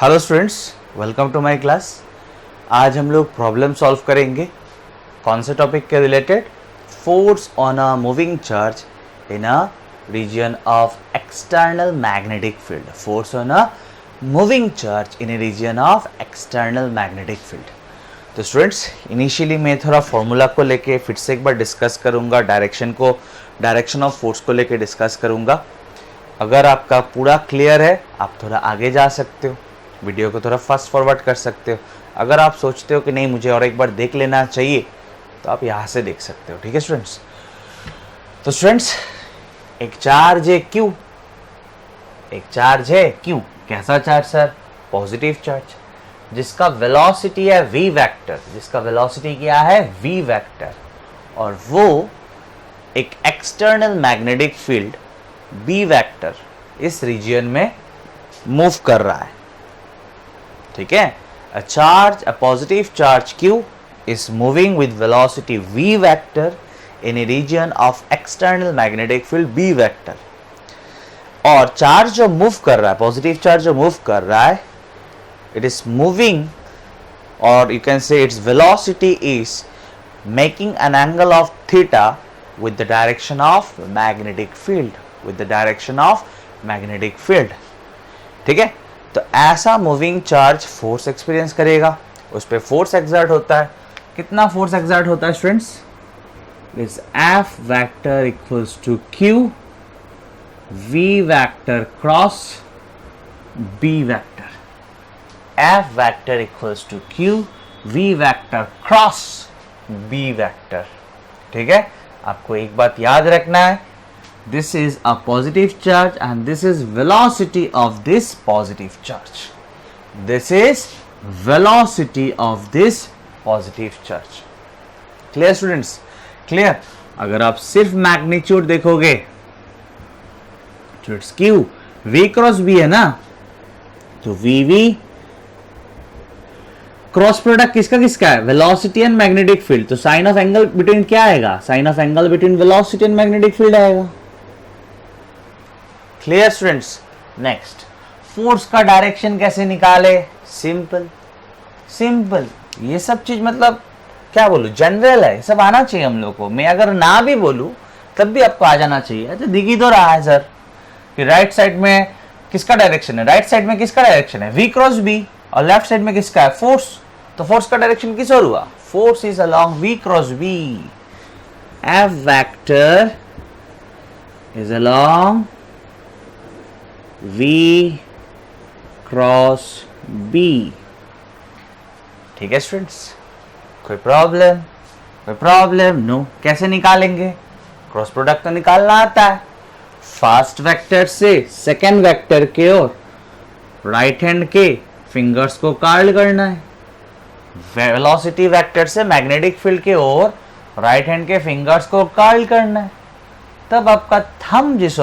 Hello students, welcome to my class. आज हम लोग प्रॉब्लम सॉल्व करेंगे। कौन से टॉपिक के related? Force on a moving charge in a region of external magnetic field. Force on a moving charge in a region of external magnetic field. तो students, initially मैं थोड़ा फॉर्मूला को लेके फिर से एक बार डिस्कस करूंगा, डायरेक्शन ऑफ फोर्स को लेके डिस्कस करूंगा। अगर आपका पूरा क्लियर है आप थोड़ा आगे जा सकते हो, वीडियो को थोड़ा फास्ट फॉरवर्ड कर सकते हो। अगर आप सोचते हो कि नहीं मुझे और एक बार देख लेना चाहिए तो आप यहाँ से देख सकते हो। ठीक है स्टूडेंट्स? तो स्टूडेंट्स, एक चार्ज है Q, कैसा चार्ज सर? पॉजिटिव चार्ज, जिसका वेलोसिटी है v वेक्टर, जिसका वेलोसिटी क्या है? v वेक्टर, और वो एक external magnetic field b vector इस रीजन में मूव कर रहा है। ठीक है? अ positive charge Q is moving with velocity v vector in a region of external magnetic field b vector। और चार्ज जो मूव कर रहा है, पॉजिटिव चार्ज जो मूव कर रहा है, it is moving, or you can say its velocity is making an angle of theta with the direction of magnetic field, ठीक है? तो ऐसा मूविंग चार्ज फोर्स एक्सपीरियंस करेगा, उस पर फोर्स एक्सर्ट होता है। कितना फोर्स एक्सर्ट होता है students? Is F vector equals to Q V vector cross B vector. F vector equals to Q V vector cross B vector. ठीक है? आपको एक बात याद रखना है, this is a positive charge and this is velocity of this positive charge. This is velocity of this positive charge. Clear students? Clear? अगर आप सिर्फ मैग्नीट्यूड देखोगे तो it's Q V cross B है ना, तो VV क्रॉस प्रोडक्ट किसका किसका है? Velocity and magnetic field. तो साइन ऑफ एंगल बिटवीन क्या आएगा? Sine of angle between velocity and magnetic field आएगा। Clear students? नेक्स्ट, फोर्स का डायरेक्शन कैसे निकाले? सिंपल। ये सब चीज मतलब क्या बोलूं, जनरल है, सब आना चाहिए हम लोग को। मैं अगर ना भी बोलूं तब भी आपको आ जाना चाहिए। अच्छा, दिख ही तो रहा है सर कि राइट साइड में किसका डायरेक्शन है? राइट साइड में किसका डायरेक्शन है? V क्रॉस B, और लेफ्ट साइड में किसका है? फोर्स। तो फोर्स का डायरेक्शन किस ओर हुआ? Force is along V cross B। F vector is along V cross B। ठीक है स्टूडेंट्स? कोई प्रॉब्लम? नो। कैसे निकालेंगे? क्रॉस प्रोडक्ट तो निकालना आता है। फर्स्ट वेक्टर से सेकेंड वेक्टर के ओर राइट हैंड के फिंगर्स को कर्ल करना है। वेलोसिटी वेक्टर से मैग्नेटिक फील्ड के ओर राइट हैंड के फिंगर्स को कर्ल करना है। तब आपका थंब जिस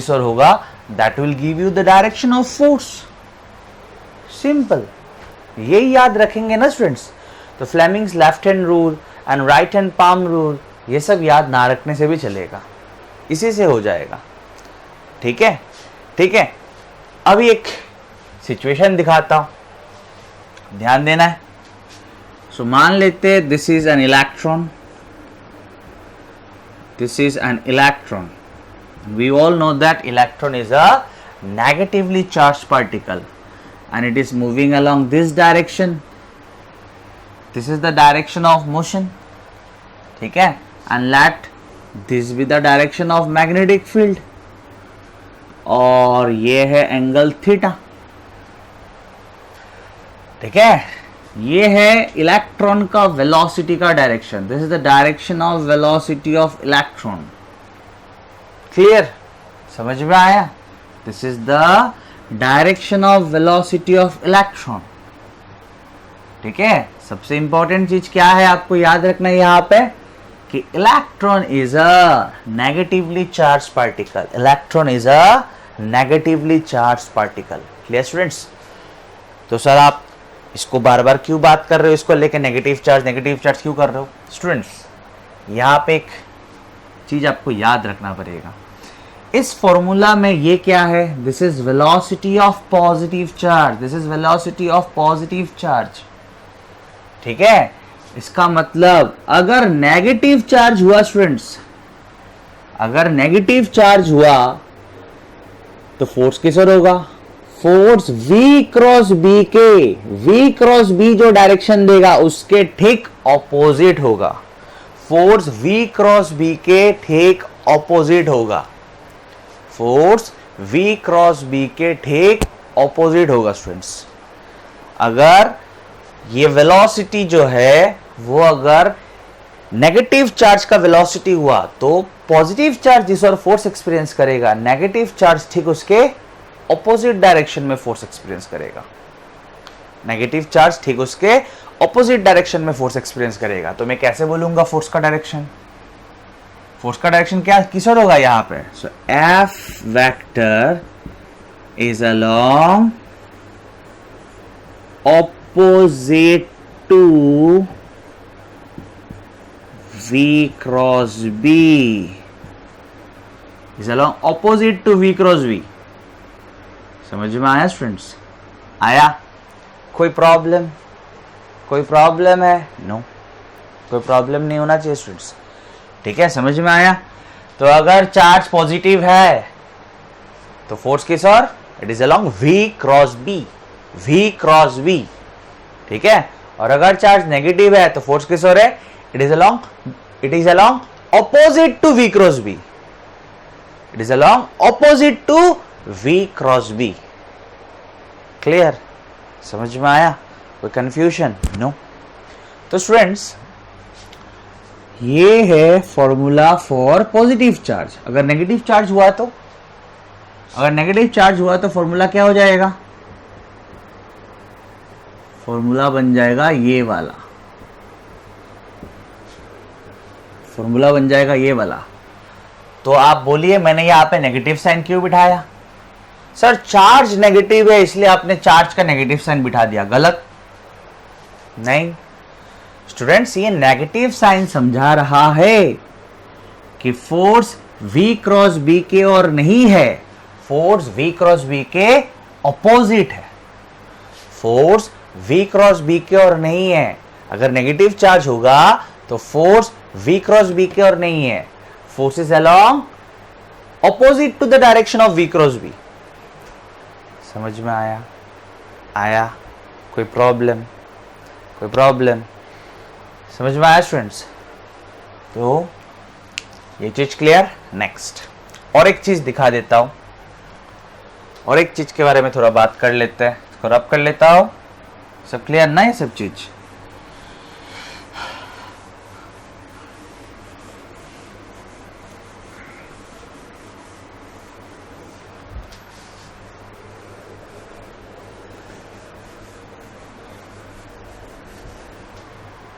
ओर होगा that will give you the direction of force. Simple, यही याद रखेंगे ना स्टूडेंट्स। तो Fleming's left hand rule and right hand palm rule, ये सब याद ना रखने से भी चलेगा, इसी से हो जाएगा। ठीक है? अभी एक सिचुएशन दिखाता हूं, ध्यान देना है। सो मान लेते this is an electron. We all know that electron is a negatively charged particle and it is moving along this direction. This is the direction of motion. ठीक है? And let this be the direction of magnetic field. और ये है angle theta. ठीक है? ये है electron का वेलोसिटी का direction. This is the direction of velocity of electron. Clear? समझ में आया? This is the direction of velocity of electron. ठीक है? सबसे इंपॉर्टेंट चीज क्या है आपको याद रखना है यहां पे कि electron is a negatively charge particle. Clear students? तो सर आप इसको बार बार क्यों बात कर रहे हो, इसको लेके नेगेटिव चार्ज क्यों कर रहे हो? स्टूडेंट्स, यहाँ पे एक चीज आपको याद रखना पड़ेगा। इस फॉर्मूला में ये क्या है, this is velocity of positive charge, this is velocity of positive charge. ठीक है, इसका मतलब अगर नेगेटिव चार्ज हुआ स्टूडेंट्स, अगर नेगेटिव चार्ज हुआ तो फोर्स किस ओर होगा, फोर्स V क्रॉस B के, V क्रॉस B जो डायरेक्शन देगा उसके ठीक ऑपोजिट होगा, फोर्स V क्रॉस B के ठीक ऑपोजिट होगा, फोर्स V क्रॉस B के ठीक ऑपोजिट होगा स्टूडेंट्स। अगर ये वेलोसिटी जो है वो अगर नेगेटिव चार्ज का वेलोसिटी हुआ तो पॉजिटिव चार्ज जिस ओर फोर्स एक्सपीरियंस करेगा, नेगेटिव चार्ज ठीक उसके ऑपोजिट डायरेक्शन में फोर्स एक्सपीरियंस करेगा, नेगेटिव चार्ज ठीक उसके ऑपोजिट डायरेक्शन में फोर्स एक्सपीरियंस करेगा। तो मैं कैसे बोलूंगा फोर्स का डायरेक्शन, फोर्स का डायरेक्शन क्या किस ओर होगा यहां पे, so F vector is along opposite to V cross B, is along opposite to V cross B। समझ में आया स्टूडेंट्स, आया? कोई प्रॉब्लम, कोई प्रॉब्लम है? नो, कोई प्रॉब्लम नहीं होना चाहिए स्टूडेंट्स। ठीक है, समझ में आया? तो अगर चार्ज पॉजिटिव है तो फोर्स किस ओर, it is along V cross B, V cross B। ठीक है, और अगर चार्ज नेगेटिव है तो फोर्स किस ओर है, it is along opposite to V cross B, it is along opposite to V cross B। Clear, समझ में आया? कोई कंफ्यूजन? नो। तो स्टूडेंट्स ये है फॉर्मूला फॉर पॉजिटिव चार्ज। अगर नेगेटिव चार्ज हुआ तो, अगर नेगेटिव चार्ज हुआ तो फॉर्मूला क्या हो जाएगा, फॉर्मूला बन जाएगा ये वाला, फॉर्मूला बन जाएगा ये वाला। तो आप बोलिए मैंने यहाँ पे नेगेटिव साइन क्यों बिठाया, सर चार्ज नेगेटिव है इसलिए आपने चार्ज का नेगेटिव साइन बिठा दिया, गलत नहीं स्टूडेंट्स। ये नेगेटिव साइन समझा रहा है कि फोर्स V क्रॉस B के और नहीं है, फोर्स V क्रॉस B के ऑपोजिट है, फोर्स V क्रॉस B के और नहीं है। अगर नेगेटिव चार्ज होगा तो फोर्स V क्रॉस B के और नहीं है, force is along opposite to the direction of V cross B। समझ में आया? आया? कोई प्रॉब्लम, कोई प्रॉब्लम? समझ में आया स्टूडेंट्स? तो ये चीज क्लियर। नेक्स्ट और एक चीज दिखा देता हूं, और एक चीज के बारे में थोड़ा बात कर लेते हैं, इसको रब कर लेता हूं। सब क्लियर ना ये सब चीज?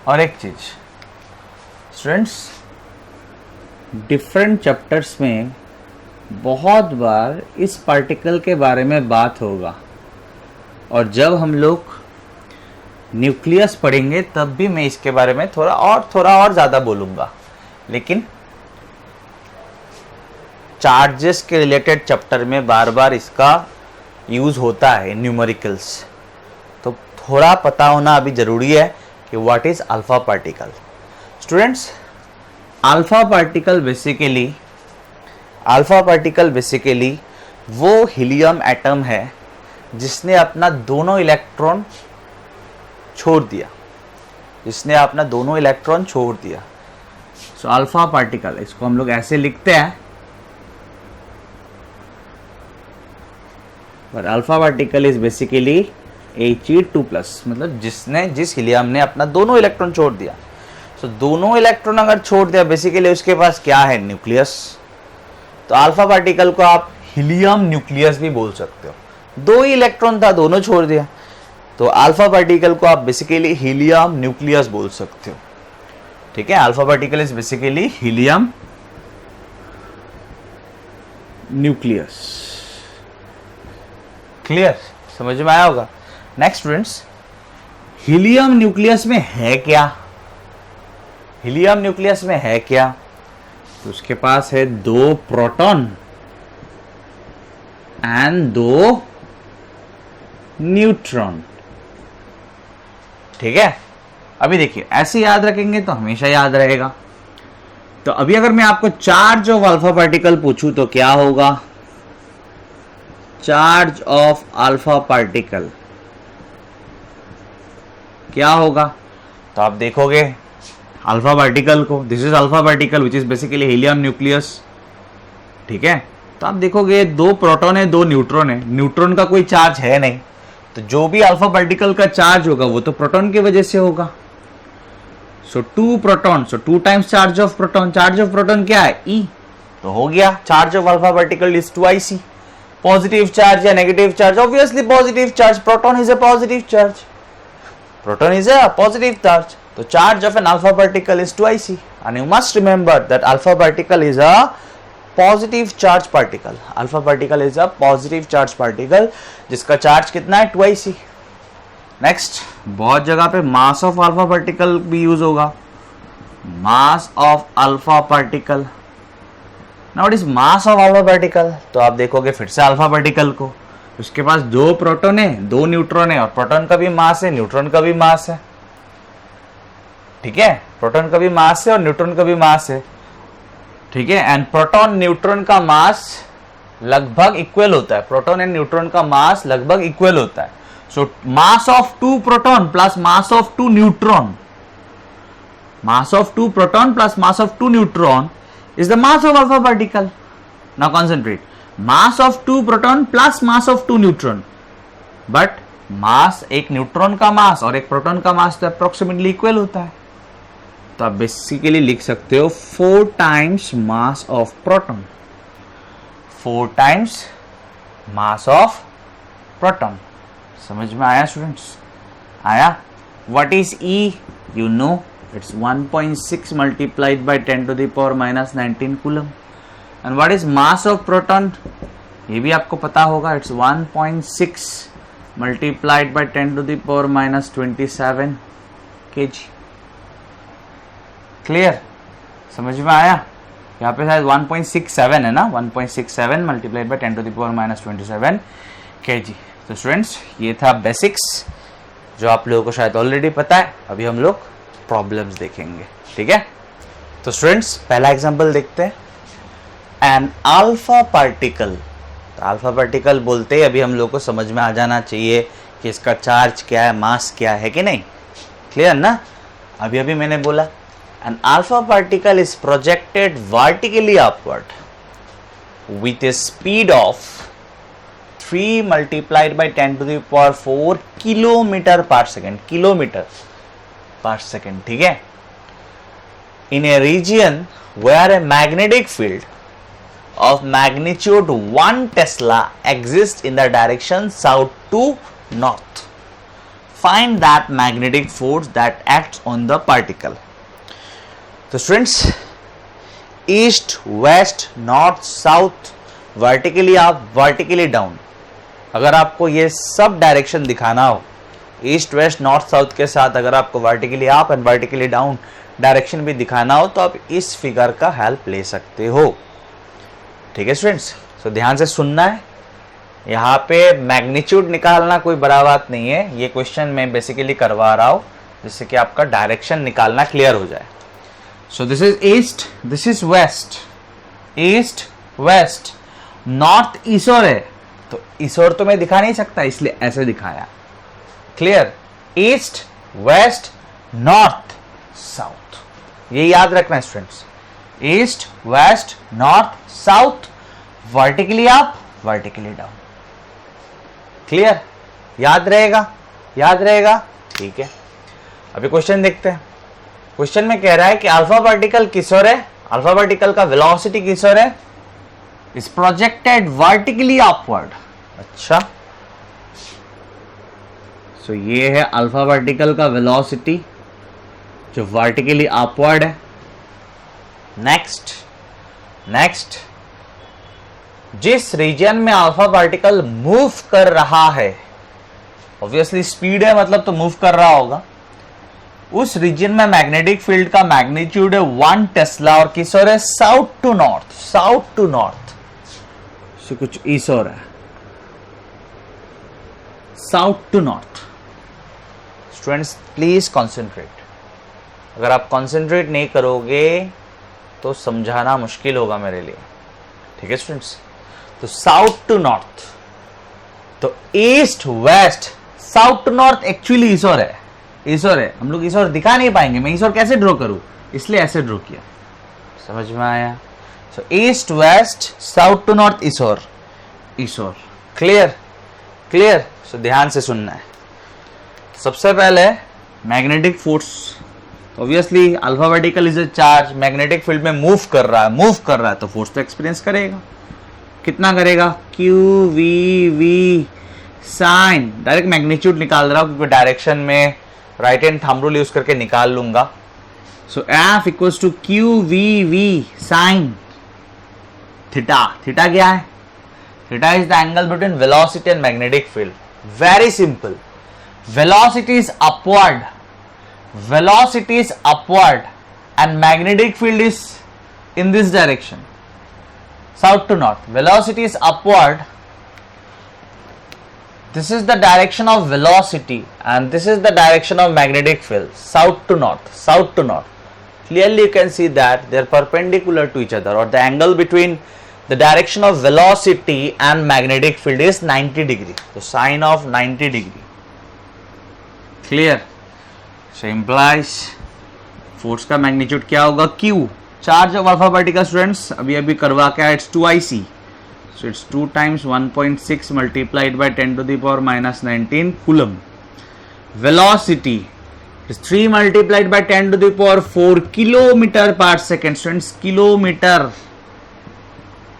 और एक चीज स्टूडेंट्स, डिफरेंट चैप्टर्स में बहुत बार इस पार्टिकल के बारे में बात होगा, और जब हम लोग न्यूक्लियस पढ़ेंगे तब भी मैं इसके बारे में थोड़ा और ज़्यादा बोलूँगा, लेकिन चार्जेस के रिलेटेड चैप्टर में बार बार इसका यूज़ होता है, न्यूमेरिकल्स। तो थोड़ा पता होना अभी ज़रूरी है कि what is alpha particle. Students alpha particle basically वो हीलियम एटम है जिसने अपना दोनों इलेक्ट्रॉन छोड़ दिया, जिसने अपना दोनों इलेक्ट्रॉन छोड़ दिया। सो अल्फा पार्टिकल, इसको हम लोग ऐसे लिखते हैं, but alpha particle is basically He2+, मतलब जिस हीलियम ने अपना दोनों इलेक्ट्रॉन छोड़ दिया। सो दोनों इलेक्ट्रॉन अगर छोड़ दिया बेसिकली उसके पास क्या है, न्यूक्लियस। तो अल्फा पार्टिकल को आप हीलियम न्यूक्लियस भी बोल सकते हो, दो ही इलेक्ट्रॉन था दोनों छोड़ दिया, तो अल्फा पार्टिकल को आप बेसिकली हीलियम न्यूक्लियस बोल सकते हो। ठीक है, alpha particle is basically helium nucleus. Clear, समझ में आया होगा? नेक्स्ट स्टूडेंट्स, हीलियम न्यूक्लियस में है क्या, हीलियम न्यूक्लियस में है क्या? तो उसके पास है दो प्रोटॉन एंड 2 न्यूट्रॉन। ठीक है, अभी देखिए ऐसे याद रखेंगे तो हमेशा याद रहेगा। तो अभी अगर मैं आपको चार्ज ऑफ अल्फा पार्टिकल पूछूं तो क्या होगा? चार्ज ऑफ अल्फा पार्टिकल क्या होगा? तो आप देखोगे अल्फा पार्टिकल को, this is alpha particle which is basically helium nucleus. ठीक है, तो आप देखोगे 2 प्रोटॉन है 2 न्यूट्रॉन है, न्यूट्रॉन का कोई चार्ज है नहीं, तो जो भी अल्फा पार्टिकल का चार्ज होगा वो तो प्रोटॉन की वजह से होगा। So 2 proton, so 2 times charge of proton. Charge of proton क्या है? E। तो हो गया charge of alpha particle is 2IC। Positive charge या negative charge? Obviously positive charge, proton is a positive charge, proton is a positive charge. तो charge of an alpha particle is 2IC and you must remember that alpha particle is a positive charge particle. Alpha particle is a positive charge particle जिसका charge कितना है? 2IC। Next, बहुत जगह पे mass of alpha particle भी use होगा। Mass of alpha particle, now what is mass of alpha particle? तो आप देखोगे फिर से अल्फा पार्टिकल को, उसके पास 2 प्रोटॉन है 2 न्यूट्रॉन है, और प्रोटॉन का भी मास है न्यूट्रॉन का भी मास है। ठीक है, प्रोटॉन का भी मास है और न्यूट्रॉन का भी मास है। ठीक है, एंड प्रोटॉन न्यूट्रॉन का मास लगभग इक्वल होता है, प्रोटॉन एंड न्यूट्रॉन का मास लगभग इक्वल होता है। So mass of 2 proton plus mass of 2 neutron, mass of 2 proton plus mass of 2 neutron is the mass of alpha particle. Now concentrate, mass of 2 proton plus mass of 2 neutron, but mass एक neutron का मास और एक proton का मास तो approximately equal होता है। तो आप बेसिकली लिख सकते हो 4 times mass of proton, 4 times mass of proton. समझ में आया स्टूडेंट्स? आया? What is E? You know, it's 1.6 multiplied by 10 to the power minus 19 coulomb. And what is mass of proton? ये भी आपको पता होगा, it's 1.6 multiplied by 10 to the power minus 27 kg. Clear? समझ में आया? यहाँ पे शायद 1.67 है ना, 1.67 multiplied by 10 to the power minus 27 kg. तो स्टूडेंट्स ये था बेसिक्स जो आप लोगों को शायद ऑलरेडी पता है। अभी हम लोग प्रॉब्लम्स देखेंगे। ठीक है, तो स्टूडेंट्स पहला एग्जांपल देखते हैं, एन अल्फा पार्टिकल। तो अल्फा पार्टिकल बोलते ही अभी हम लोग को समझ में आ जाना चाहिए कि इसका चार्ज क्या है, मास क्या है कि नहीं। क्लियर ना? अभी अभी मैंने बोला an alpha particle is projected vertically upward with a speed of 3 multiplied by 10 to the power 4 kilometre per second, kilometre per second. ठीक है, in a region where a magnetic field of magnitude 1 Tesla exists in the direction south to north. Find that magnetic force that acts on the particle. So students, east, west, north, south, vertically up, vertically down. अगर आपको ये sub direction दिखाना हो, east west north south के साथ अगर आपको vertically up and vertically down direction भी दिखाना हो तो आप इस फिगर का हेल्प ले सकते हो। ठीक है स्टूडेंट्स, तो ध्यान से सुनना है। यहाँ पे मैग्नीट्यूड निकालना कोई बड़ा बात नहीं है, ये क्वेश्चन मैं बेसिकली करवा रहा हूँ जिससे कि आपका डायरेक्शन निकालना क्लियर हो जाए। So this is east, this is west, east west, north ईश्वर है तो ईश्वर तो मैं दिखा नहीं सकता इसलिए ऐसे दिखाया। Clear? East west north south, ये याद रखना है students. East west north south, vertically up vertically down. Clear? याद रहेगा? याद रहेगा? ठीक है, अभी क्वेश्चन देखते हैं। क्वेश्चन में कह रहा है कि अल्फा पार्टिकल किस ओर है, अल्फा पार्टिकल का वेलोसिटी किस ओर है, इज प्रोजेक्टेड वर्टिकली अपवर्ड। अच्छा, सो ये है अल्फा पार्टिकल का वेलोसिटी जो वर्टिकली अपवर्ड है। नेक्स्ट, नेक्स्ट, जिस रीजन में अल्फा पार्टिकल मूव कर रहा है, ऑब्वियसली स्पीड है मतलब तो मूव कर रहा होगा, उस रीजन में मैग्नेटिक फील्ड का मैग्नीट्यूड है 1 टेस्ला और किस ओर है, south to north, south to north. So कुछ इस ओर है। South to north. Students please concentrate, अगर आप कॉन्सेंट्रेट नहीं करोगे तो समझाना मुश्किल होगा मेरे लिए, ठीक है स्टूडेंट्स। तो साउथ टू नॉर्थ, तो east west, south to north actually ईश्वर है, ईश्वर है। हम लोग ईश्वर दिखा नहीं पाएंगे, मैं ईश्वर कैसे ड्रॉ करूं, इसलिए ऐसे ड्रॉ किया। समझ में आया? So east west south to north ईश्वर, ईश्वर। क्लियर? क्लियर? सो ध्यान से सुनना है। सबसे पहले magnetic force, obviously alpha particle is a charge, magnetic field में मूव कर रहा है तो फोर्स तो एक्सपीरियंस करेगा। कितना करेगा? Q v v sine, direct magnitude निकाल रहा हूं क्योंकि डायरेक्शन में right hand thumb rule use करके निकाल लूंगा। So F equals to q v v sine theta. Theta क्या है? Theta is the angle between velocity and magnetic field. Very simple, velocity is upward and magnetic field is in this direction, south to north. Velocity is upward, this is the direction of velocity and this is the direction of magnetic field, south to north, south to north. Clearly you can see that they are perpendicular to each other, or the angle between the direction of velocity and magnetic field is 90 degree, so sine of 90 degree. Clear? So implies force का magnitude क्या होगा? Q, charge of alpha particle. Students अभी करवा क्या, it's 2IC, so it's 2 times 1.6 multiplied by 10 to the power minus 19 coulomb. Velocity is 3 multiplied by 10 to the power 4 kilometre per second. Students kilometre,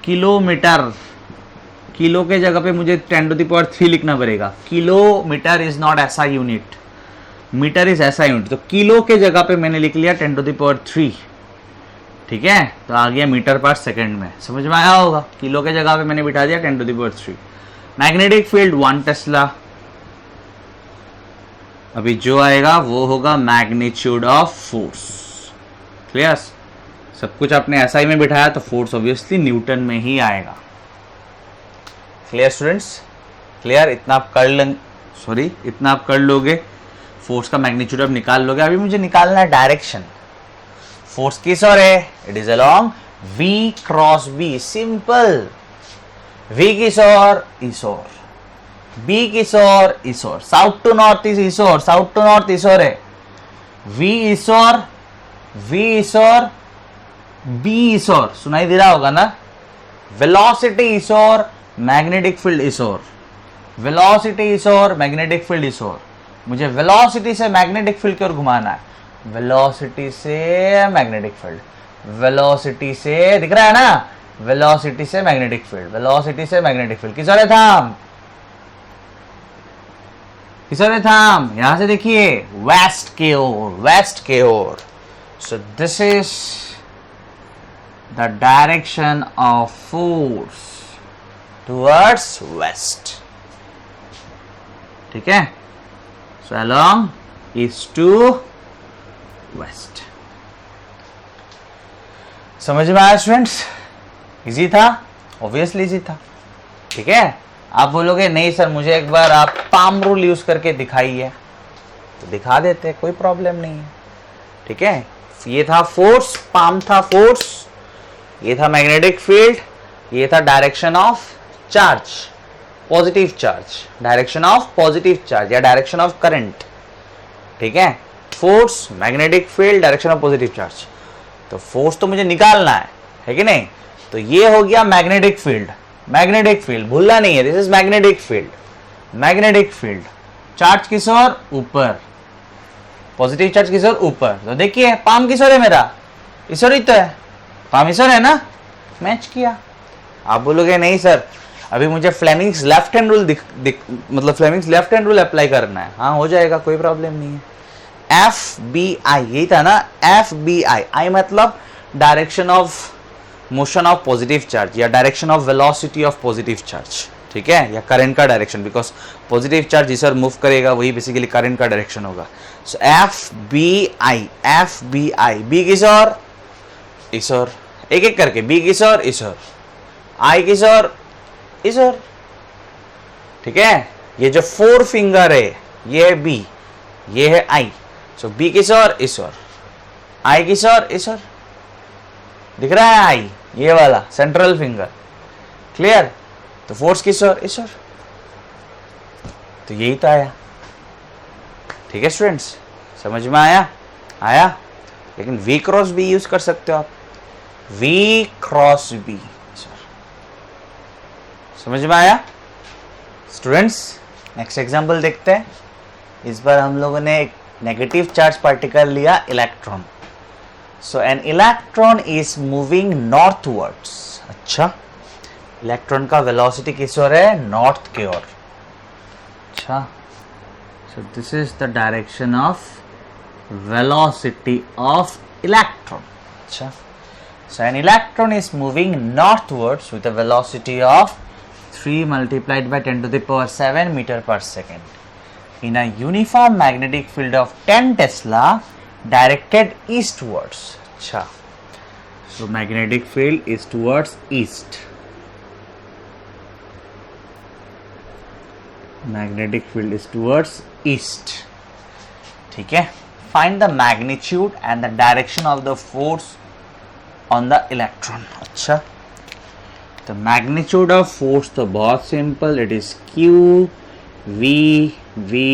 kilometre, kilo के जगह पे मुझे 10 to the power 3 लिखना पड़ेगा। Kilometre is not ऐसा unit, metre is ऐसा unit, तो kilo के जगह पे मैंने लिख लिया 10 to the power 3, ठीक है? तो आ गया मीटर पर सेकंड में। समझ में आया होगा? किलो के जगह पे मैंने बिठा दिया 10 to the power 3। Magnetic field 1 Tesla, अभी जो आएगा वो होगा मैग्नीट्यूड ऑफ फोर्स। क्लियर? सब कुछ आपने एसआई में बिठाया तो फोर्स ऑब्वियसली न्यूटन में ही आएगा। Clear students? क्लियर? इतना आप कर लें, सॉरी इतना आप कर लोगे, फोर्स का मैग्नीट्यूड आप निकाल लोगे। अभी मुझे निकालना है डायरेक्शन। फोर्स किस ओर है? It is along V cross B, simple. V किस ओर? इस ओर। B किस ओर? इस ओर। साउथ टू नॉर्थ इज इस ओर, साउथ टू नॉर्थ इस ओर है। V इस ओर, V इस ओर, B इस ओर। सुनाई दे रहा होगा ना? वेलोसिटी इस ओर, मैग्नेटिक फील्ड इस ओर। वेलोसिटी इस ओर, मैग्नेटिक फील्ड इस ओर। मुझे वेलोसिटी से मैग्नेटिक फील्ड की ओर घुमाना है। वेलोसिटी से मैग्नेटिक फील्ड, वेलोसिटी से, दिख रहा है ना? वेलोसिटी से मैग्नेटिक फील्ड, वेलोसिटी से मैग्नेटिक फील्ड। किस ओर है थंब? किस ओर है थंब? यहां से देखिए, वेस्ट के ओर, वेस्ट के ओर। So this is the direction of force towards west, ठीक है? So along east to west. समझ में आया स्टूडेंट्स? इजी था? ऑब्वियसली इजी था, ठीक है? आप बोलोगे नहीं सर मुझे एक बार आप पाम रूल यूज करके दिखाइए, तो दिखा देते, कोई प्रॉब्लम नहीं है, ठीक है? ये था फोर्स, पाम था फोर्स, ये था मैग्नेटिक फील्ड, ये था direction of charge, positive charge, direction of positive charge या डायरेक्शन ऑफ करंट, ठीक है? Force, magnetic field, direction of positive charge. तो फोर्स तो मुझे निकालना है कि नहीं? तो ये हो गया मैग्नेटिक फील्ड, मैग्नेटिक फील्ड भूलना नहीं है, this is magnetic field, magnetic field. Charge किस ओर? ऊपर, पॉजिटिव चार्ज किस ओर? ऊपर। तो देखिए पाम किस ओर है मेरा? इस ओर ही तो है, पाम इस ओर है ना? मैच किया। आप बोलोगे नहीं सर अभी मुझे फ्लेमिंग्स लेफ्ट हैंड रूल मतलब Fleming's left hand rule apply करना है। हाँ हो जाएगा, कोई प्रॉब्लम नहीं है। FBI यही था ना, FBI, आई मतलब direction of motion of positive charge या direction of velocity of positive charge, ठीक है? या करंट का डायरेक्शन, बिकॉज पॉजिटिव चार्ज जिस ओर मूव करेगा वही बेसिकली करंट का डायरेक्शन होगा। सो FBI, FBI, बी किस ओर? इस ओर, एक एक करके, बी किस ओर? इस ओर, आई किस ओर? इस ओर, ठीक है? ये जो 4 फिंगर है ये है बी, ये है आई। सो बी किस ओर? इस ओर। आई किस ओर? इस ओर। दिख रहा है आई, ये वाला सेंट्रल फिंगर। क्लियर? तो फोर्स किस ओर? इस ओर। तो यही तो आया। ठीक है स्टूडेंट्स, समझ में आया? आया। लेकिन V क्रॉस बी यूज कर सकते हो आप, V क्रॉस बी। समझ में आया स्टूडेंट्स? नेक्स्ट एग्जांपल देखते हैं। इस बार हम लोगों ने एक नेगेटिव चार्ज पार्टिकल लिया, electron. So an electron is moving northwards. अच्छा, इलेक्ट्रॉन का वेलोसिटी किस ओर है? नॉर्थ की ओर। अच्छा, so this is the direction of velocity of electron. अच्छा, so an electron is moving northwards with a velocity of 3 multiplied by 10 to the power 7 meter per second in a uniform magnetic field of 10 Tesla directed eastwards. अच्छा, so magnetic field is towards east. Magnetic field is towards east. ठीक है? Find the magnitude and the direction of the force on the electron. अच्छा, तो magnitude of force तो बहुत simple, it is Q V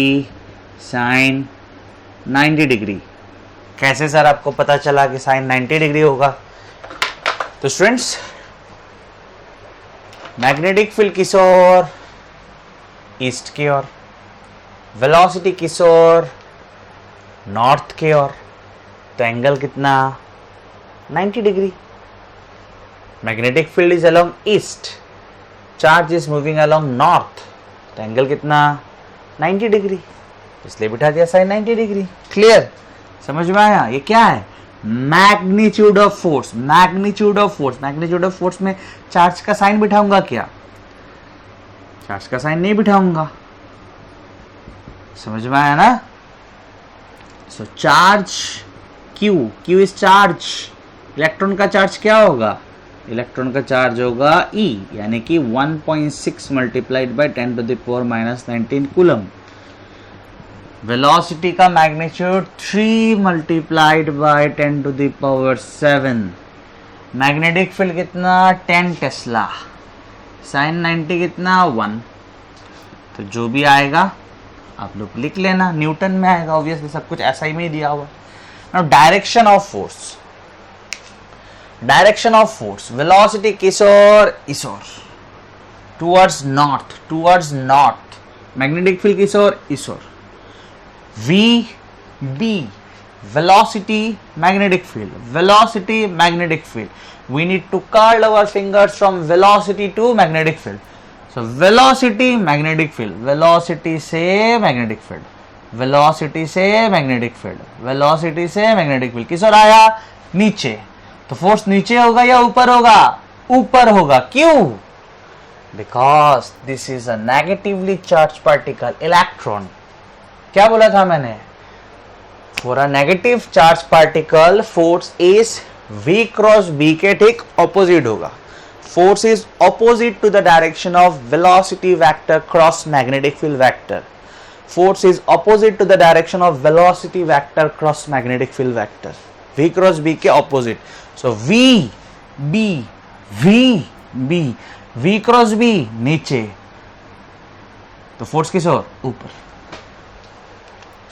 sin 90 degree. कैसे sir आपको पता चला कि sin 90 डिग्री होगा? तो स्टूडेंट्स, मैग्नेटिक फील्ड किस ओर? ईस्ट की ओर। वेलोसिटी किस ओर? नॉर्थ की ओर। तो एंगल कितना? 90 degree. Magnetic field is along east, charge is moving along north, तो एंगल कितना? 90 डिग्री। इसलिए बिठा दिया साइन 90 डिग्री। क्लियर? समझ में आया? ये क्या है? Magnitude of force. Magnitude of force, magnitude of force में चार्ज का साइन बिठाऊंगा क्या? चार्ज का साइन नहीं बिठाऊंगा। समझ में आया ना? So charge Q, Q is charge. Electron का चार्ज क्या होगा? इलेक्ट्रॉन का चार्ज होगा E, यानी कि 1.6 multiplied by 10 to the power -19 coulomb. Velocity का magnitude 3 multiplied by 10 to the power 7। Magnetic field कितना? 10 टेस्ला। साइन 90 कितना? 1। तो जो भी आएगा आप लोग लिख लेना, न्यूटन में आएगा। ऑब्वियसली सब कुछ ऐसा ही में दिया हुआ। Now direction of force, direction of force, velocity किस ओर? इस ओर, towards north, towards north. Magnetic field किस ओर? इस ओर। V B, velocity, magnetic field, velocity, magnetic field. We need to curl our fingers from velocity to magnetic field. So velocity, magnetic field, velocity से magnetic field, velocity से magnetic field, velocity से magnetic field। किस ओर आया? नीचे। तो force नीचे होगा या ऊपर होगा? ऊपर होगा। क्यों? Because this is a negatively charged particle, electron. क्या बोला था मैंने? For a negative charge particle force is V cross B के ठीक ऑपोजिट होगा। Force is opposite to the direction of velocity vector cross magnetic field vector. Force is opposite to the direction of velocity vector cross magnetic field vector. V cross B के opposite. So V cross B नीचे, तो force किस ओर? ऊपर।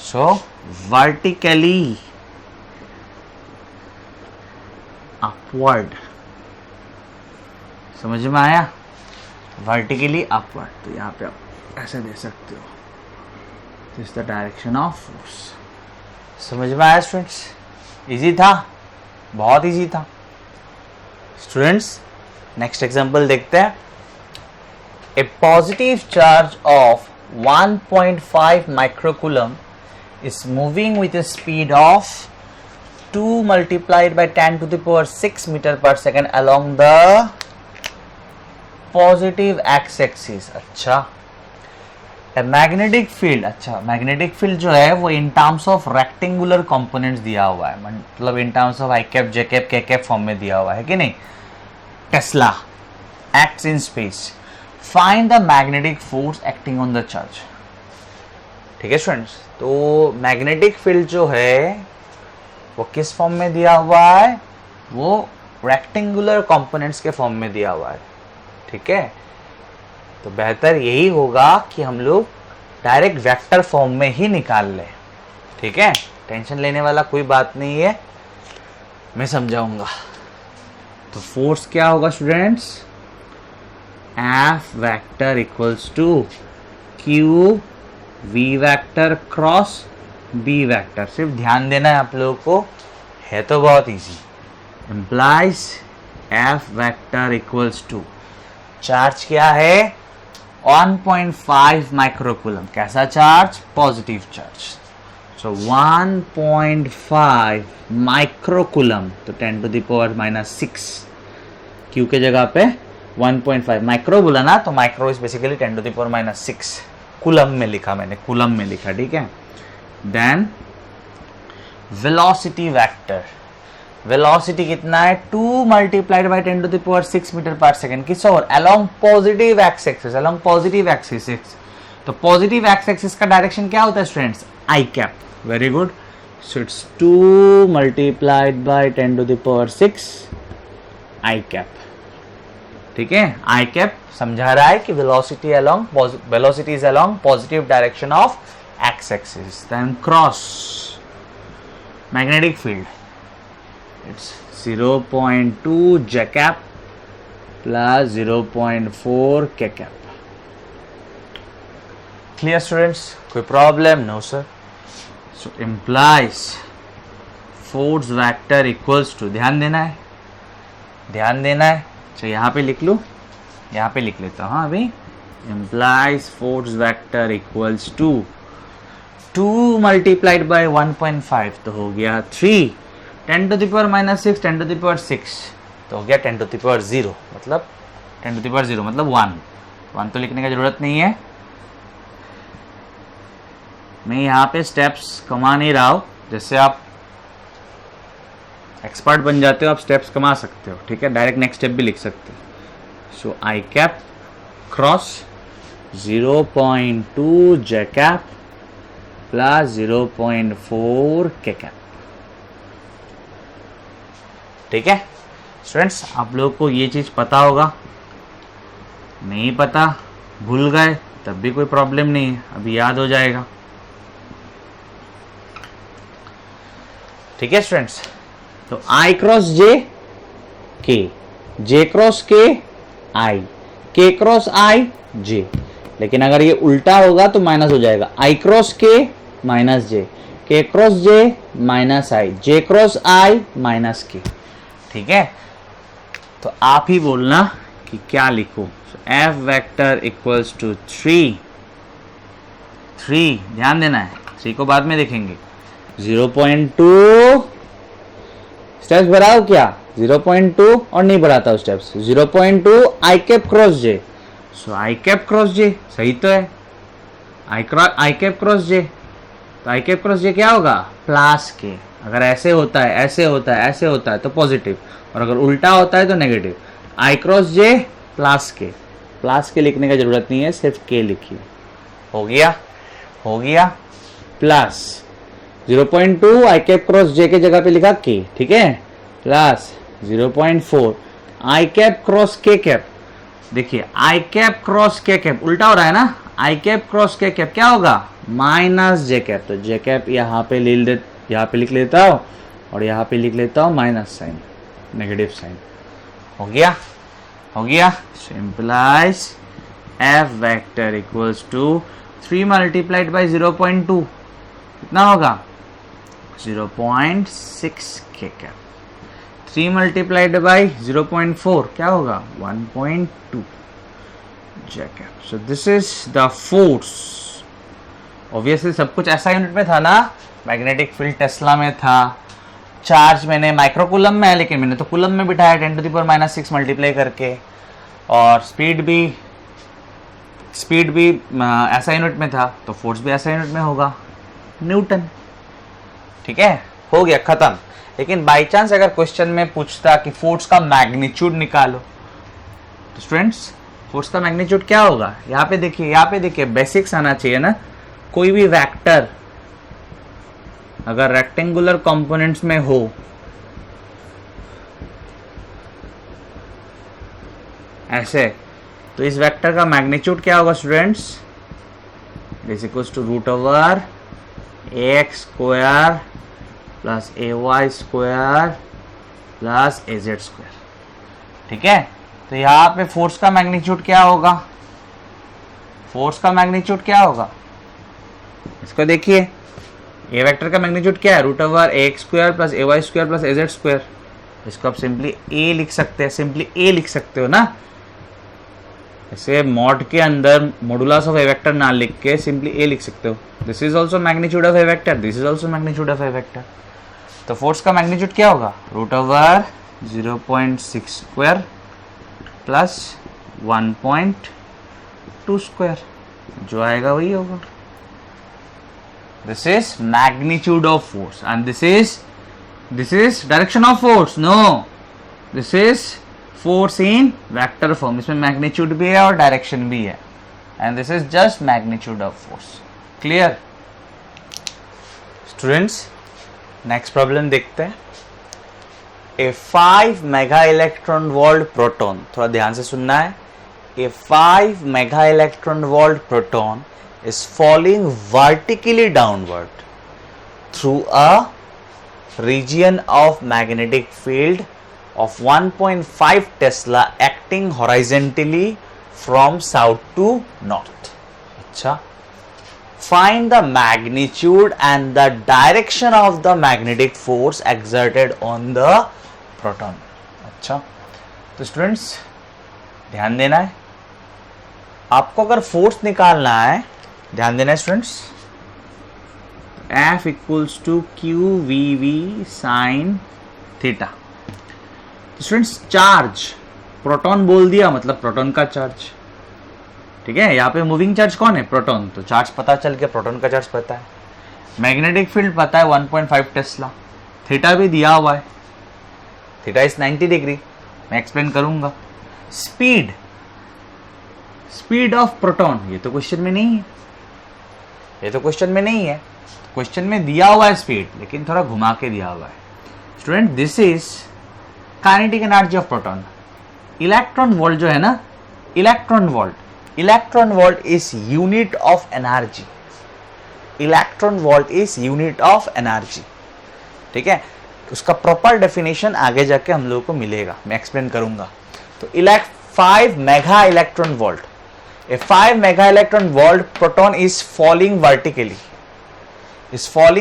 So vertically upward। समझ में आया? vertically upward। तो यहाँ पे आप ऐसे दे सकते हो। This is the direction of force। समझ में आया स्टूडेंट्स? इजी था, बहुत इजी था स्टूडेंट्स। नेक्स्ट एग्जांपल देखते हैं। A positive charge of 1.5 microcoulomb is moving with a speed of 2 multiplied by 10 to the power 6 meter per second along the positive x-axis। अच्छा, magnetic field. अच्छा, magnetic field जो है वो इन terms of rectangular components दिया हुआ है, मतलब इन terms of I cap, J cap, के कैप फॉर्म में दिया हुआ है कि नहीं? Tesla, acts in space. Find the magnetic force acting on the charge. ठीक है स्टूडेंट्स, तो मैग्नेटिक फील्ड जो है वो किस फॉर्म में दिया हुआ है, वो रेक्टेंगुलर कंपोनेंट्स के फॉर्म में दिया हुआ है। ठीक है, तो बेहतर यही होगा कि हम लोग डायरेक्ट वेक्टर फॉर्म में ही निकाल लें। ठीक है, टेंशन लेने वाला कोई बात नहीं है, मैं समझाऊंगा। तो फोर्स क्या होगा students, f vector equals to q v vector cross b vector. सिर्फ ध्यान देना है आप लोगों को, है तो बहुत easy. Implies f vector equals to, charge क्या है 1.5 माइक्रोकूलम। कैसा charge, positive charge. So 1.5 microcoulomb, तो 10 to the power -6, क्यू के जगह पे 1.5 माइक्रो बोला ना, तो micro is basically 10 to the power -6। Coulomb में लिखा मैंने, कूलम में लिखा। ठीक है, देन वेलोसिटी वेक्टर, वेलोसिटी कितना है 2 multiplied by 10 to the power 6 metre पर सेकेंड। किस और, along positive x axis, along positive axis. तो पॉजिटिव एक्स एक्सिस का डायरेक्शन क्या होता है students, i cap. Very good, so it's 2 multiplied by 10 to the power 6 i cap. ठीक है, आई कैप समझा रहा है कि velocity is along positive direction of x axis. Then cross magnetic field, it's 0.2 j cap plus 0.4 k cap। Clear students, कोई problem, no sir. So implies force vector equals to, ध्यान देना है, ध्यान देना है। अच्छा यहाँ पे लिख लूँ, यहाँ पे लिख लेता हूँ। हाँ अभी, implies force vector equals to 2 multiplied by 1.5, तो हो गया 3, 10 to the power -6, 10 to the power 6, तो हो गया 10 to the power 0, मतलब 10 to the power 0 मतलब 1 तो लिखने की जरूरत नहीं है। मैं यहाँ पे स्टेप्स कमा नहीं रहा हूँ, जैसे आप एक्सपर्ट बन जाते हो आप स्टेप्स कमा सकते हो। ठीक है, डायरेक्ट नेक्स्ट स्टेप भी लिख सकते हो। So i cap cross 0.2 j cap plus 0.4 k cap. ठीक है स्टूडेंट्स, आप लोगों को ये चीज पता होगा, नहीं पता भूल गए तब भी कोई प्रॉब्लम नहीं है, अभी याद हो जाएगा। ठीक है स्टूडेंट्स, तो I क्रॉस जे के, J क्रॉस के I, K cross I J। लेकिन अगर ये उल्टा होगा तो माइनस हो जाएगा, I क्रॉस के minus J, K cross J minus I, J cross I minus K। ठीक है, तो आप ही बोलना कि क्या लिखो। F वेक्टर इक्वल्स टू 3, ध्यान देना है, 3 को बाद में देखेंगे। 0.2 स्टेप्स बढ़ाओ क्या, 0.2 और नहीं बढ़ाता हूं steps, 0.2 I cap cross J. So i cap cross जे सही तो है, आई कैप क्रॉस जे, तो आई कैप क्रॉस जे क्या होगा, प्लस के। अगर ऐसे होता है, ऐसे होता है, ऐसे होता है तो पॉजिटिव, और अगर उल्टा होता है तो नेगेटिव। आई क्रॉस जे प्लस के लिखने की जरूरत नहीं है, सिर्फ के लिखिए। हो गया प्लस 0.2 आई कैप क्रॉस जे के जगह पे लिखा के। ठीक है, प्लस 0.4 आई कैप क्रॉस के कैप। देखिए आई कैप क्रॉस के कैप उल्टा हो रहा है ना, आई कैप क्रॉस के कैप क्या होगा, माइनस जे कैप। तो जे कैप यहाँ पे लिख लेता हूँ और यहाँ पे लिख लेता हूँ माइनस साइन, नेगेटिव साइन। हो गया। Simplifies f vector equals to 3 multiplied by 0.2 कितना होगा, 0.6 के कैप। 3 मल्टीप्लाइड बाई 0.4 क्या होगा, 1.2 j cap. So this is the force. Obviously सब कुछ ऐसा यूनिट में था ना, मैग्नेटिक फील्ड टेस्ला में था, चार्ज मैंने माइक्रोकूलम में है लेकिन मैंने तो कूलम में बिठाया 10 to the power -6 मल्टीप्लाई करके, और स्पीड भी ऐसा यूनिट में था, तो फोर्स भी ऐसा यूनिट में होगा, न्यूटन। ठीक है, हो गया खत्म। लेकिन बाई चांस अगर क्वेश्चन में पूछता कि फोर्स का मैग्नीट्यूड निकालो, तो स्टूडेंट्स फोर्स का मैग्नीट्यूड क्या होगा? यहाँ पे देखिए बेसिक्स आना चाहिए ना। कोई भी वेक्टर अगर रेक्टेंगुलर कंपोनेंट्स में हो, ऐसे, तो इस वेक्टर का मैग्नीट्यूड क्या होगा students? Is equals to root over ax square plus ay square plus az square. ठीक है, तो यहाँ पे फोर्स का मैग्नीट्यूड क्या होगा? फोर्स का मैग्नीट्यूड क्या होगा? इसको देखिए, ये वेक्टर का मैग्नीट्यूड क्या है? Root over ax square plus ay square plus az square. इसको आप सिंपली a लिख सकते हैं, सिंपली a लिख सकते हो ना। ऐसे मॉड के अंदर मॉडुलस ऑफ ए वेक्टर ना लिख के सिंपली a लिख सकते हो। This is also magnitude of a vector, this is also magnitude of a vector. तो फोर्स का मैग्नीट्यूड क्या होगा? Root over 0.6 square plus 1.2 square, जो आएगा वही होगा। This is magnitude of force and this is direction of force. No, this is force in vector form. इसमें magnitude भी है और डायरेक्शन भी है, and this is just magnitude of force. Clear students? Next problem देखते हैं। ए 5 mega electron volt proton, थोड़ा ध्यान से सुनना है। ए 5 mega electron volt proton is falling vertically downward through a region of magnetic field of 1.5 Tesla acting horizontally from south to north. अच्छा, find the magnitude and the direction of the magnetic force exerted on the proton. अच्छा, तो students ध्यान देना है, आपको अगर force निकालना है, ध्यान देना है students, F equals to q v v sine theta. Students charge, proton बोल दिया मतलब प्रोटॉन का चार्ज। ठीक है, यहाँ पे मूविंग चार्ज कौन है? प्रोटॉन। तो चार्ज पता चल गया, प्रोटॉन का चार्ज पता है। मैग्नेटिक फील्ड पता है 1.5 टेस्ला। थीटा भी दिया हुआ है, थीटा इज 90 डिग्री, मैं एक्सप्लेन करूंगा। स्पीड ऑफ प्रोटॉन, ये तो क्वेश्चन में नहीं है, ये तो क्वेश्चन में नहीं है। क्वेश्चन में दिया हुआ है स्पीड, लेकिन थोड़ा घुमा के दिया हुआ है। Student, this is kinetic energy of proton. Electron volt जो है ना, electron volt is unit of energy. Electron volt is unit of energy. ठीक है, उसका प्रॉपर डेफिनेशन आगे जाके हम लोगों को मिलेगा, मैं एक्सप्लेन करूंगा। तो 5 mega electron volt, a 5 mega electron volt proton is falling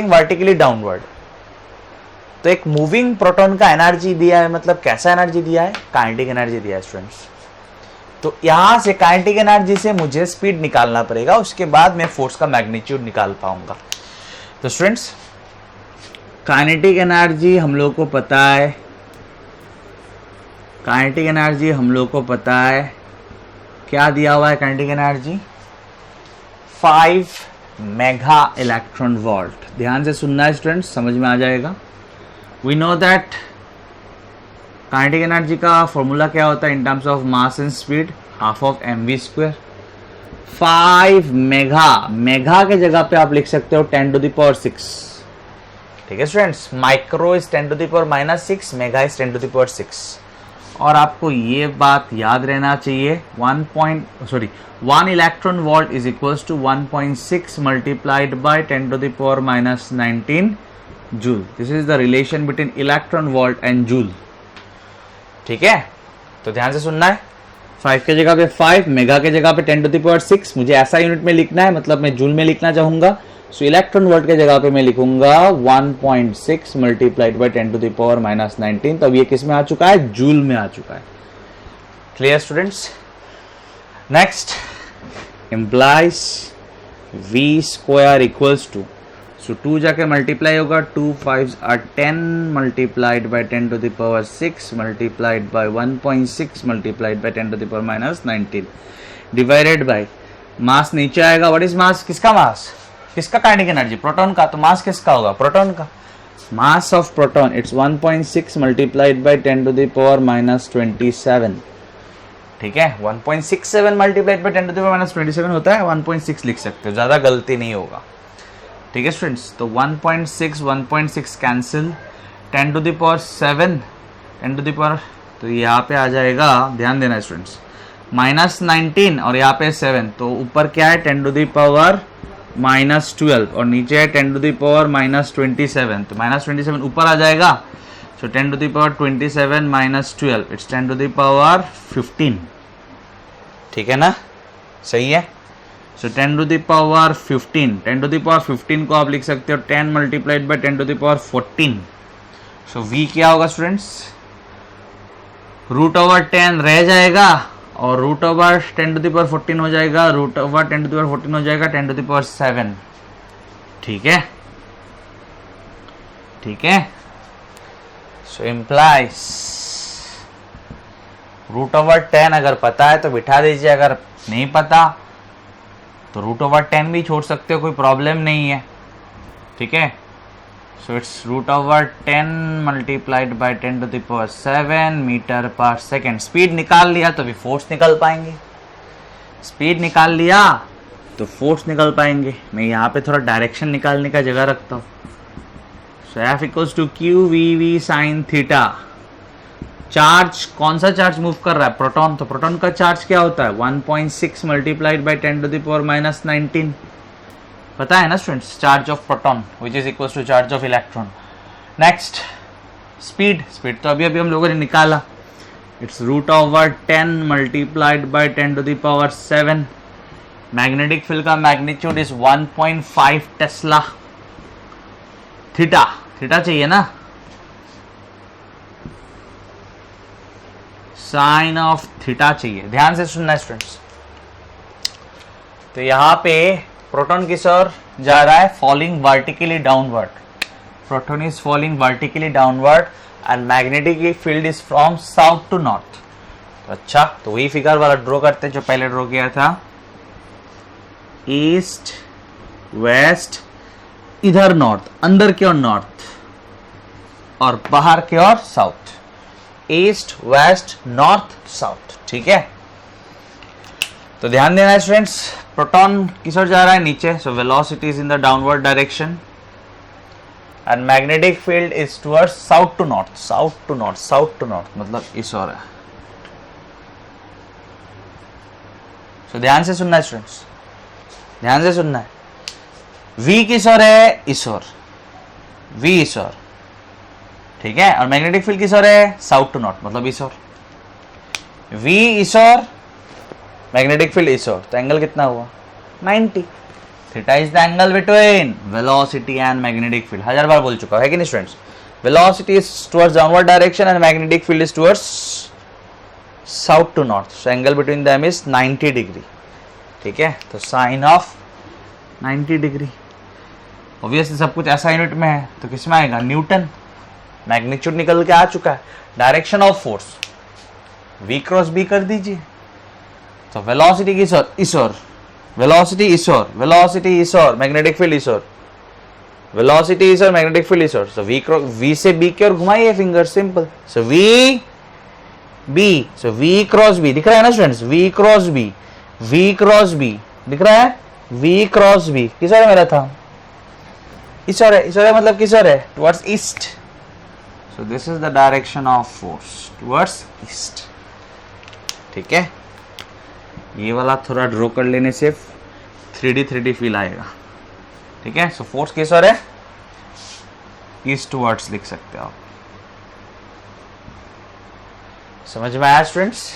vertically downward। तो एक मूविंग प्रोटॉन का एनर्जी दिया है, मतलब कैसा एनर्जी दिया है? काइनेटिक एनर्जी दिया है स्टूडेंट्स। तो यहां से काइनेटिक एनर्जी से मुझे स्पीड निकालना पड़ेगा, उसके बाद मैं फोर्स का मैग्नीट्यूड निकाल पाऊंगा। तो स्टूडेंट्स, काइनेटिक एनर्जी हम लोग को पता है, काइनेटिक एनर्जी हम लोग को पता है, क्या दिया हुआ है kinetic energy? 5 mega electron volt. ध्यान से सुनना है स्टूडेंट्स, समझ में आ जाएगा। We know that kinetic energy का फॉर्मूला क्या होता है in terms of mass and speed? Half of mv square. 5 mega के जगह पे आप लिख सकते हो 10⁻⁶। ठीक है students, micro is 10⁻⁻⁶, mega is 10⁻⁶। और आपको ये बात याद रहना चाहिए, 1 electron volt is equals to 1.6 multiplied by 10⁻⁻19 joule. This is the relation between electron volt and joule. ठीक है, तो ध्यान से सुनना है। 5 के जगह पे 5, मेगा के जगह पे 10⁻⁶, मुझे ऐसा यूनिट में लिखना है, मतलब मैं जूल में लिखना चाहूंगा। सो इलेक्ट्रॉन वोल्ट के जगह पे मैं लिखूंगा 1.6 मल्टीप्लाइड बाय 10⁻⁻19। तो अब ये किस में आ चुका है? जूल में आ चुका है। Clear students? Next, implies v square equals to, so 2 जाके मल्टीप्लाई होगा, 2 5 are 10 multiplied by 10⁻⁶ multiplied by 1.6 multiplied by 10⁻⁻19 divided by mass नीचे आएगा। What is mass? किसका मास? किसका काइनेटिक एनर्जी? प्रोटॉन का। तो मास किसका होगा? प्रोटॉन का। Mass of proton it's 1.6 multiplied by 10⁻⁻27। ठीक है, 1.67 multiplied by 10 to the power minus 27 होता है, 1.6 लिख सकते हो, ज़्यादा गलती नहीं होगा। ठीक है स्टूडेंट्स, तो 1.6 cancel, 10 to the power 7, 10 to the power, तो यहाँ पे आ जाएगा, ध्यान देना स्टूडेंट्स, माइनस 19 और यहाँ पे 7, तो ऊपर क्या है 10 टू द पावर माइनस 12 और नीचे है 10 टू द पावर माइनस 27, तो माइनस 27 ऊपर आ जाएगा, so 10 to the power 27 minus 12, it's 10 to the power 15। ठीक है ना, सही है। So 10 to the power 15, 10 to the power 15 को आप लिख सकते हो 10 multiplied by 10 to the power 14। So v क्या होगा स्टूडेंट्स, रूट ओवर 10 रह जाएगा और root over 10 to the power 14 हो जाएगा, root over 10 to the power 14 हो जाएगा 10 टू द पावर 7। ठीक है, ठीक है। सो इम्प्लाइज रूट ओवर 10 अगर पता है तो बिठा दीजिए, अगर नहीं पता तो रूट ओवर 10 भी छोड़ सकते हो, कोई प्रॉब्लम नहीं है। ठीक है, so it's root over 10 multiplied by 10 to the power 7 metre पर सेकेंड। स्पीड निकाल लिया तो भी फोर्स निकल पाएंगे, स्पीड निकाल लिया तो फोर्स निकल पाएंगे। मैं यहाँ पे थोड़ा डायरेक्शन निकालने का जगह रखता हूँ। So F equals to q v v sine theta. Charge, कौन सा चार्ज मूव कर रहा है, प्रोटॉन, तो प्रोटॉन का चार्ज क्या होता है 1.6 multiplied by 10 to the power minus 19, पता है ना students, charge of proton which is equals to charge of electron. Next speed, speed तो अभी हम लोगों ने निकाला, it's root over 10 multiplied by 10 to the power 7। Magnetic field का magnitude is 1.5 tesla. Theta, theta चाहिए ना, साइन ऑफ थीटा चाहिए, ध्यान से सुनना स्टूडेंट्स। तो यहाँ पे प्रोटॉन किस ओर जा रहा है, falling vertically downward, proton is falling vertically downward and magnetic field is from south to north. अच्छा, तो वही फिगर वाला ड्रॉ करते हैं जो पहले ड्रॉ किया था, ईस्ट वेस्ट, इधर नॉर्थ, अंदर की ओर नॉर्थ और बाहर की ओर south, east west north south. ठीक है, तो ध्यान देना स्टूडेंट्स, प्रोटॉन किस ओर जा रहा है, नीचे, so velocity is in the downward direction and magnetic field is towards south to north, south to north, south to north मतलब इस ओर है। सो ध्यान से सुनना स्टूडेंट्स, ध्यान से सुनना है, v किस ओर है, इस ओर, v इस ओर, ठीक है, और मैग्नेटिक फील्ड किस ओर है, साउथ टू नॉर्थ मतलब इस ओर, v इस ओर, मैग्नेटिक फील्ड इस ओर, तो एंगल कितना हुआ 90। Theta is the angle between velocity and magnetic field, 1000 बार बोल चुका है कि नहीं students, velocity is towards downward direction and magnetic field is towards south to north, so angle between them is 90 degree. ठीक है, तो साइन ऑफ 90 डिग्री, ऑब्वियसली सब कुछ ऐसा यूनिट में है तो किस में आएगा, न्यूटन। मैग्नीट्यूड निकल के आ चुका है, direction of force v cross b कर दीजिए, तो वेलोसिटी किस ओर, इस ओर, वेलोसिटी इस ओर, वेलोसिटी इस ओर, मैग्नेटिक फील्ड इस ओर, वेलोसिटी इस ओर, मैग्नेटिक फील्ड इस ओर, सो v से b की ओर घुमाइए फिंगर, सिंपल, सो v b, सो v क्रॉस b दिख रहा है ना students, v cross b, v cross b दिख रहा है, v क्रॉस b किस ओर है मेरा था, इस ओर है, इस ओर है मतलब किस ओर है, towards east, so this is the direction of force towards east. ठीक है, ये वाला थोड़ा ड्रॉ कर लेने से 3D फील आएगा। ठीक है, सो फोर्स किस ओर है, ईस्ट टुवर्ड्स लिख सकते हो आप। समझ में आया स्टूडेंट्स?